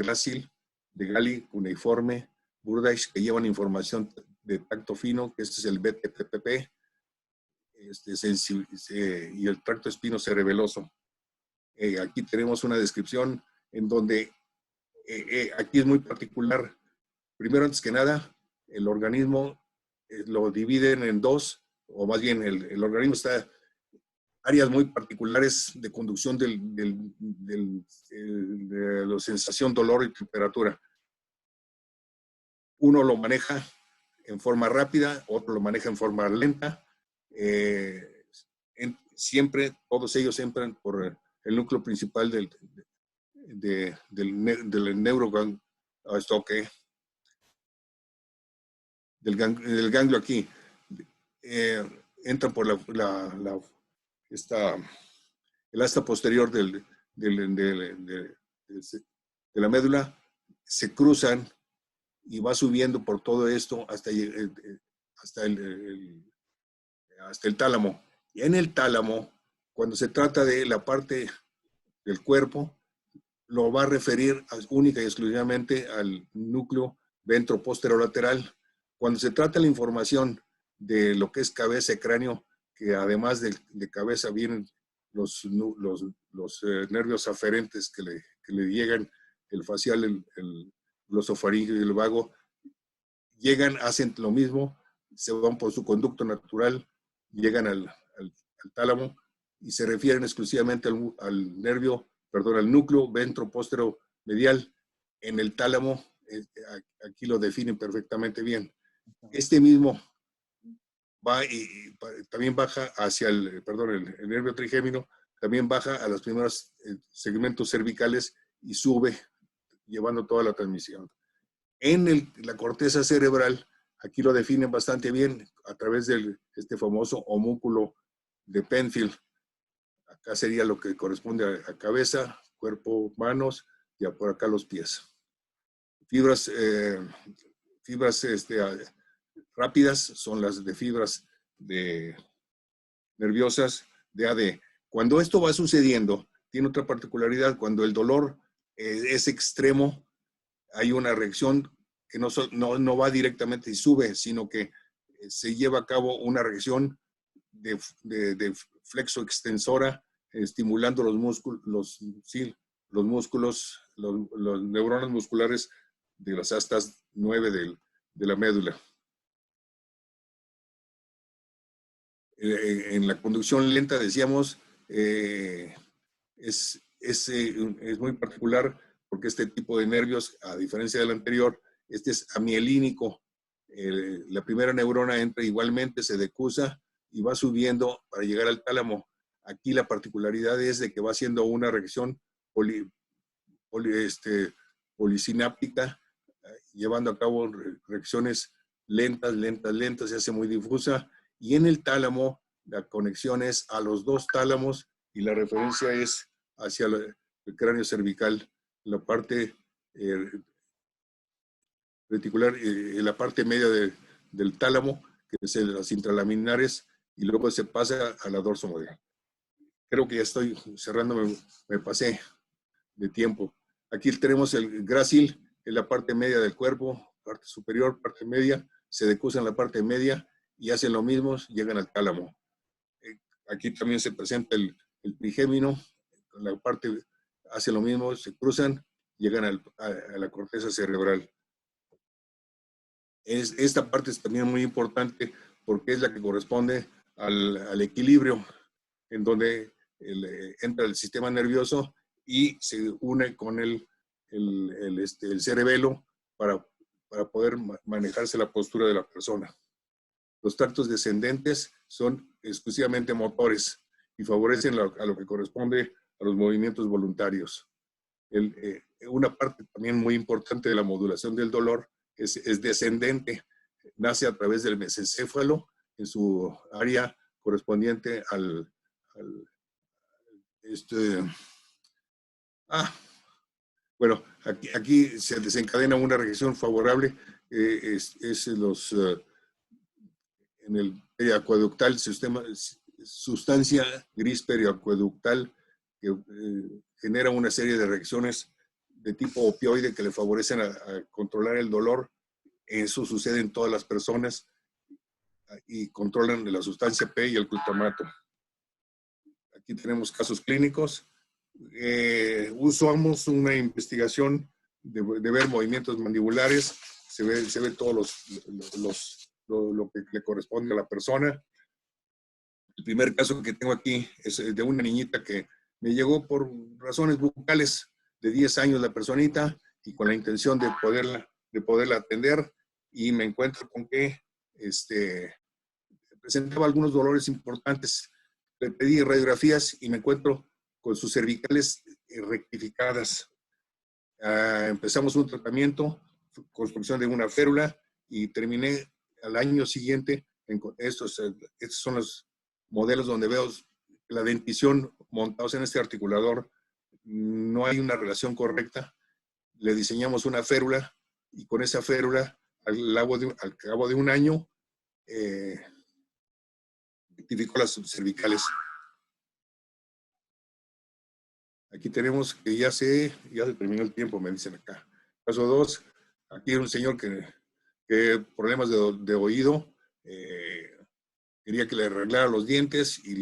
Speaker 2: Gali, cuneiforme, Burdach, que llevan información de tacto fino, que este es el BTPP, y el tracto espinocerebeloso. Aquí tenemos una descripción en donde aquí es muy particular. Primero, antes que nada, el organismo lo dividen en dos, o más bien el organismo está áreas muy particulares de conducción de la sensación, dolor y temperatura. Uno lo maneja en forma rápida, otro lo maneja en forma lenta. Todos ellos entran por el núcleo principal del neuroganglio, del ganglio aquí. Entran por el asta posterior de la médula, se cruzan y va subiendo por todo esto hasta el tálamo. Y en el tálamo, cuando se trata de la parte del cuerpo, lo va a referir única y exclusivamente al núcleo ventroposterolateral. Cuando se trata de la información de lo que es cabeza y cráneo, que además de cabeza vienen los nervios aferentes que le llegan, el facial, el glosofaríngeo y el vago, hacen lo mismo, se van por su conducto natural, llegan al tálamo y se refieren exclusivamente al núcleo ventroposteromedial. En el tálamo, aquí lo definen perfectamente bien. Este mismo va y también baja hacia el nervio trigémino, también baja a los primeros segmentos cervicales y sube, llevando toda la transmisión. En la corteza cerebral, aquí lo definen bastante bien a través de este famoso homúnculo de Penfield. Acá sería lo que corresponde a cabeza, cuerpo, manos, y por acá los pies. Fibras rápidas son las de fibras nerviosas de AD. Cuando esto va sucediendo, tiene otra particularidad. Cuando el dolor es extremo, hay una reacción que no va directamente y sube, sino que se lleva a cabo una reacción de flexo extensora, estimulando los neuronas musculares de las astas 9 de la médula. En la conducción lenta, decíamos, es muy particular porque este tipo de nervios, a diferencia del anterior, este es amielínico. La primera neurona entra igualmente, se decusa y va subiendo para llegar al tálamo. Aquí la particularidad es de que va haciendo una reacción polisináptica, llevando a cabo reacciones lentas, se hace muy difusa. Y en el tálamo, la conexión es a los dos tálamos y la referencia es hacia el cráneo cervical, la parte reticular, la parte media del tálamo, que es las intralaminares, y luego se pasa a la dorsomedial. Creo que ya estoy cerrando, me pasé de tiempo. Aquí tenemos el grácil, en la parte media del cuerpo, parte superior, parte media, se decusa en la parte media y hacen lo mismo, llegan al tálamo. Aquí también se presenta el trigémino, la parte hace lo mismo, se cruzan, llegan a la corteza cerebral. Esta parte es también muy importante porque es la que corresponde al equilibrio, en donde entra el sistema nervioso y se une con el cerebelo para poder manejarse la postura de la persona. Los tractos descendentes son exclusivamente motores y favorecen a lo que corresponde a los movimientos voluntarios. Una parte también muy importante de la modulación del dolor es descendente, nace a través del mesencéfalo en su área correspondiente bueno, aquí se desencadena una reacción favorable, en el periacueductal, sustancia gris periacueductal que genera una serie de reacciones de tipo opioide que le favorecen a controlar el dolor. Eso sucede en todas las personas y controlan la sustancia P y el glutamato. Aquí tenemos casos clínicos. Usamos una investigación de ver movimientos mandibulares. Se ve todo lo que le corresponde a la persona. El primer caso que tengo aquí es de una niñita que me llegó por razones bucales, de 10 años la personita, y con la intención de poderla atender, y me encuentro con que presentaba algunos dolores importantes. Le pedí radiografías y me encuentro con sus cervicales rectificadas. Empezamos un tratamiento, construcción de una férula, y terminé al año siguiente. Estos son los modelos donde veo la dentición montados en este articulador. No hay una relación correcta. Le diseñamos una férula y con esa férula, al cabo de un año, rectificó las cervicales. Aquí tenemos que ya se terminó el tiempo, me dicen acá. Caso 2, aquí hay un señor que problemas de oído, quería que le arreglara los dientes y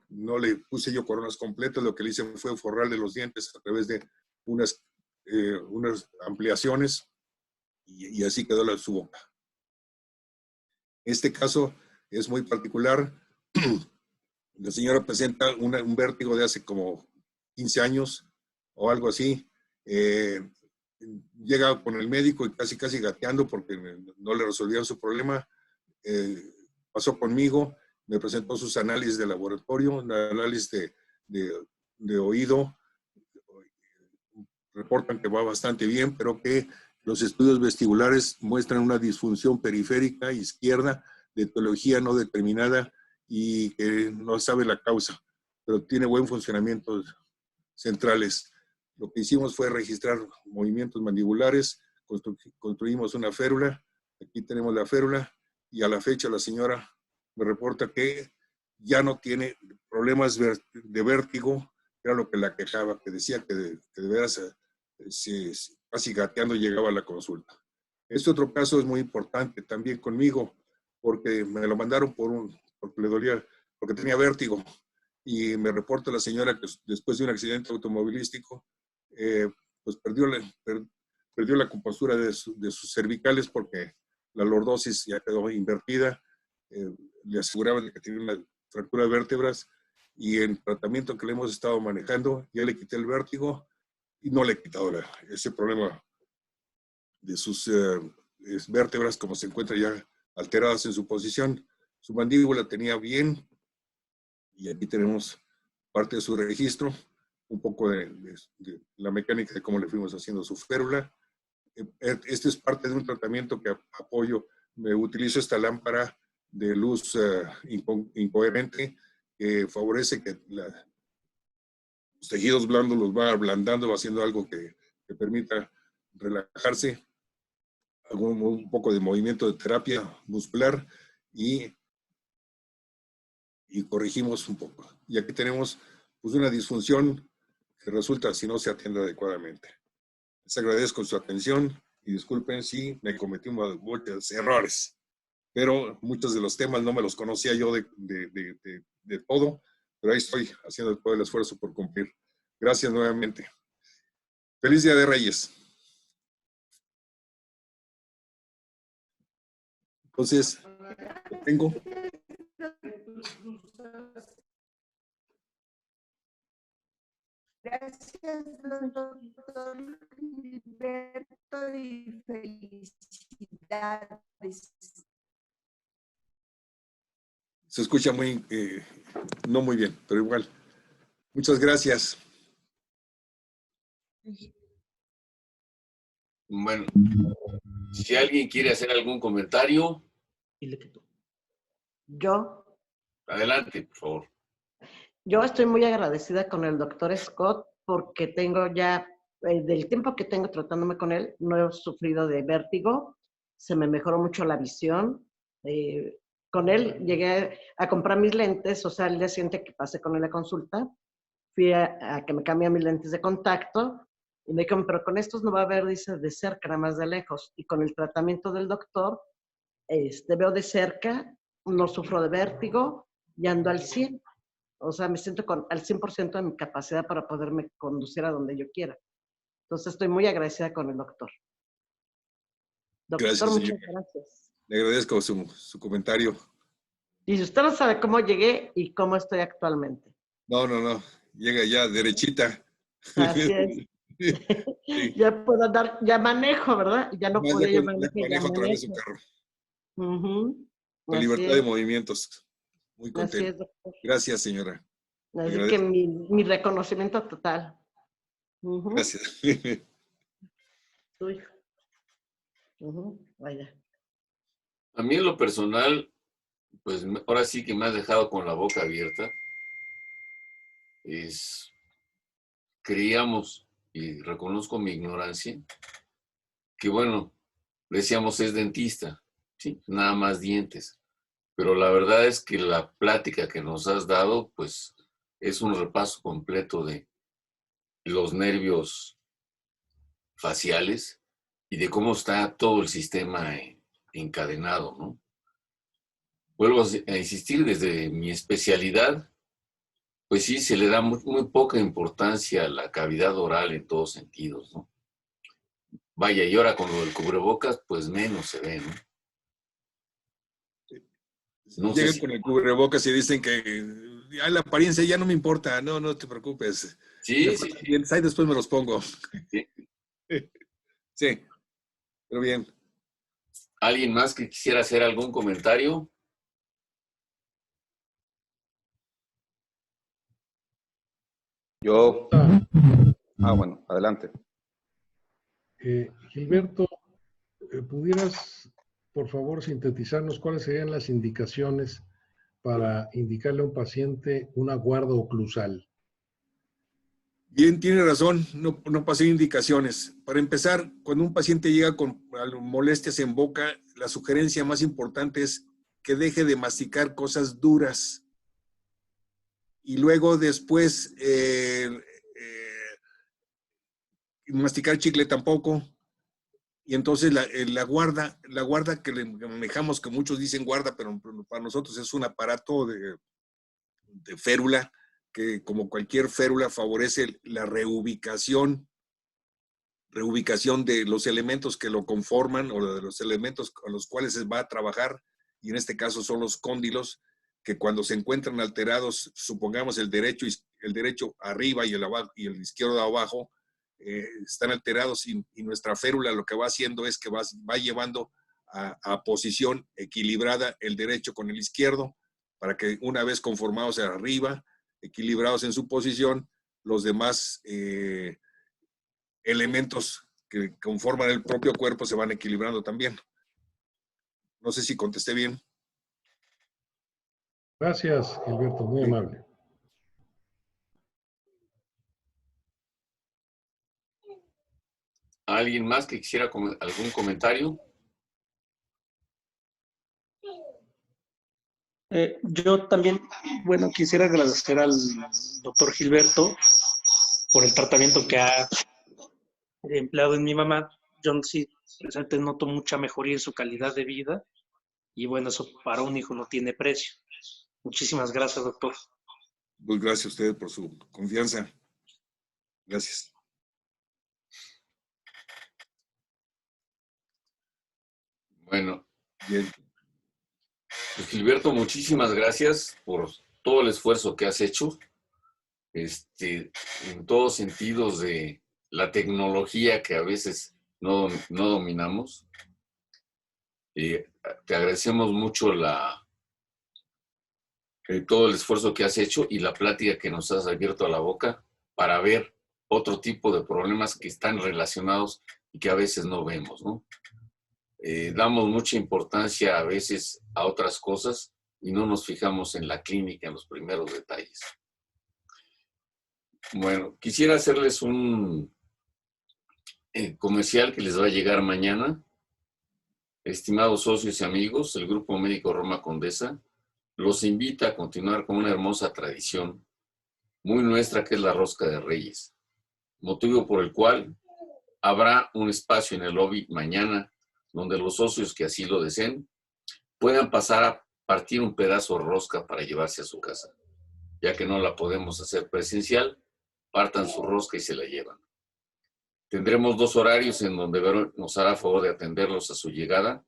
Speaker 2: no le puse yo coronas completas, lo que le hice fue forrarle los dientes a través de unas ampliaciones y así quedó su boca. Este caso es muy particular. La señora presenta un vértigo de hace como 15 años o algo así. Llega con el médico y casi gateando porque no le resolvían su problema. Pasó conmigo, me presentó sus análisis de laboratorio, un análisis de oído. Reportan que va bastante bien, pero que los estudios vestibulares muestran una disfunción periférica izquierda de etiología no determinada y que no sabe la causa, pero tiene buen funcionamiento centrales. Lo que hicimos fue registrar movimientos mandibulares, construimos una férula. Aquí tenemos la férula y a la fecha la señora me reporta que ya no tiene problemas de vértigo, que era lo que la quejaba, que decía que de veras casi gateando llegaba a la consulta. Este otro caso es muy importante también conmigo, porque me lo mandaron porque le dolía, porque tenía vértigo. Y me reporta la señora que después de un accidente automovilístico, pues perdió la compostura de sus cervicales porque la lordosis ya quedó invertida. Le aseguraban que tenía una fractura de vértebras y en tratamiento que le hemos estado manejando, ya le quité el vértigo y no le he quitado ese problema de sus vértebras, como se encuentran ya alteradas en su posición. Su mandíbula tenía bien, y aquí tenemos parte de su registro, un poco de la mecánica de cómo le fuimos haciendo su férula. Este es parte de un tratamiento que apoyo. Me utilizo esta lámpara de luz incoherente que favorece que los tejidos blandos los va ablandando, va haciendo algo que permita relajarse. Hago un poco de movimiento de terapia muscular y corregimos un poco. Y aquí tenemos pues una disfunción que resulta si no se atiende adecuadamente. Les agradezco su atención y disculpen si me cometí muchos errores, pero muchos de los temas no me los conocía yo de de todo, pero ahí estoy haciendo todo el esfuerzo por cumplir. Gracias nuevamente. Feliz Día de Reyes. Entonces, tengo.
Speaker 3: Gracias, doctor Gilberto, y felicidades.
Speaker 2: Se escucha muy, no muy bien, pero igual. Muchas gracias.
Speaker 1: Bueno, si alguien quiere hacer algún comentario,
Speaker 6: Yo
Speaker 1: adelante, por favor.
Speaker 6: estoy muy agradecida con el doctor Scott porque tengo ya, del tiempo que tengo tratándome con él, no he sufrido de vértigo, se me mejoró mucho la visión. Con él llegué a comprar mis lentes, o sea, el día siguiente que pasé con él a consulta, fui a que me cambie mis lentes de contacto y me dijeron, pero con estos no va a ver, dice, de cerca, nada más de lejos. Y con el tratamiento del doctor, veo de cerca, no sufro de vértigo y ando al 100. O sea, me siento al 100% de mi capacidad para poderme conducir a donde yo quiera. Entonces, estoy muy agradecida con el doctor. Doctor,
Speaker 2: Gracias,
Speaker 6: muchas
Speaker 2: señor.
Speaker 6: gracias.
Speaker 2: Le agradezco su comentario.
Speaker 6: Y si usted no sabe cómo llegué y cómo estoy actualmente.
Speaker 2: No. Llega ya derechita.
Speaker 6: Así es.
Speaker 2: Sí.
Speaker 6: Ya puedo andar, ya manejo, ¿verdad? Ya no
Speaker 2: Más
Speaker 6: podía, yo
Speaker 2: ya manejo otra vez su carro. Con
Speaker 6: Así
Speaker 2: libertad de
Speaker 6: es.
Speaker 2: movimientos. Muy
Speaker 6: Así
Speaker 2: contento.
Speaker 6: es, doctor.
Speaker 2: Gracias, señora. Le
Speaker 6: Así que
Speaker 2: agradezco.
Speaker 6: mi reconocimiento total.
Speaker 2: Gracias.
Speaker 6: Su hijo. Vaya.
Speaker 1: A mí en lo personal, pues ahora sí que me has dejado con la boca abierta. Creíamos, y reconozco mi ignorancia, que bueno, decíamos es dentista, sí, nada más dientes. Pero la verdad es que la plática que nos has dado, pues es un repaso completo de los nervios faciales y de cómo está todo el sistema encadenado, ¿no? Vuelvo a insistir, desde mi especialidad, pues sí, se le da muy, muy poca importancia a la cavidad oral en todos sentidos, ¿no? Vaya, y ahora con lo del cubrebocas, pues menos se ve, ¿no? No sé
Speaker 2: Llegan
Speaker 1: si...
Speaker 2: con el cubrebocas y dicen que la apariencia ya no me importa. No te preocupes. Me
Speaker 1: Sí, sí,
Speaker 2: faltan dientes, ahí después me los pongo.
Speaker 1: sí.
Speaker 2: Sí, pero bien.
Speaker 1: ¿Alguien más que quisiera hacer algún comentario?
Speaker 7: Yo, bueno, adelante.
Speaker 8: Gilberto, ¿pudieras, por favor, sintetizarnos cuáles serían las indicaciones para indicarle a un paciente una guarda oclusal?
Speaker 2: Bien, tiene razón, no pasé indicaciones. Para empezar, cuando un paciente llega con molestias en boca, la sugerencia más importante es que deje de masticar cosas duras. Y luego después, masticar chicle tampoco. Y entonces la guarda que le manejamos, que muchos dicen guarda, pero para nosotros es un aparato de férula, que como cualquier férula favorece la reubicación de los elementos que lo conforman o de los elementos con los cuales se va a trabajar, y en este caso son los cóndilos, que cuando se encuentran alterados, supongamos el derecho arriba y el izquierdo abajo, están alterados, y nuestra férula lo que va haciendo es que va llevando a posición equilibrada el derecho con el izquierdo, para que una vez conformados arriba, equilibrados en su posición, los demás elementos que conforman el propio cuerpo se van equilibrando también. No sé si contesté bien.
Speaker 8: Gracias, Gilberto, muy amable.
Speaker 1: ¿Alguien más que quisiera algún comentario?
Speaker 4: Yo también, bueno, quisiera agradecer al doctor Gilberto por el tratamiento que ha empleado en mi mamá. Yo sí, presente, noto mucha mejoría en su calidad de vida y bueno, eso para un hijo no tiene precio. Muchísimas gracias, doctor.
Speaker 2: Pues gracias a usted por su confianza. Gracias.
Speaker 1: Bueno,
Speaker 2: Bien.
Speaker 1: pues Gilberto, muchísimas gracias por todo el esfuerzo que has hecho, en todos sentidos de la tecnología que a veces no dominamos. Te agradecemos mucho todo el esfuerzo que has hecho y la plática que nos has abierto a la boca para ver otro tipo de problemas que están relacionados y que a veces no vemos, ¿no? Damos mucha importancia a veces a otras cosas y no nos fijamos en la clínica, en los primeros detalles. Bueno, quisiera hacerles un comercial que les va a llegar mañana. Estimados socios y amigos, el Grupo Médico Roma Condesa los invita a continuar con una hermosa tradición muy nuestra, que es la Rosca de Reyes, motivo por el cual habrá un espacio en el lobby mañana donde los socios que así lo deseen puedan pasar a partir un pedazo de rosca para llevarse a su casa. Ya que no la podemos hacer presencial, partan su rosca y se la llevan. Tendremos 2 horarios en donde Vero nos hará favor de atenderlos a su llegada.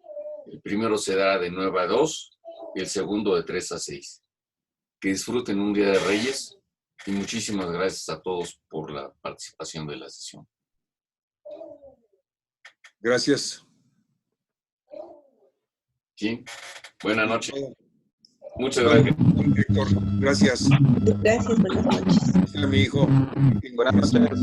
Speaker 1: El primero será de 9 a 2 y el segundo de 3 a 6. Que disfruten un Día de Reyes y muchísimas gracias a todos por la participación de la sesión.
Speaker 2: Gracias.
Speaker 1: ¿Sí? Buenas noches. Muchas gracias.
Speaker 2: Héctor, gracias.
Speaker 3: Gracias, buenas noches.
Speaker 2: A mi hijo.
Speaker 7: Buenas noches.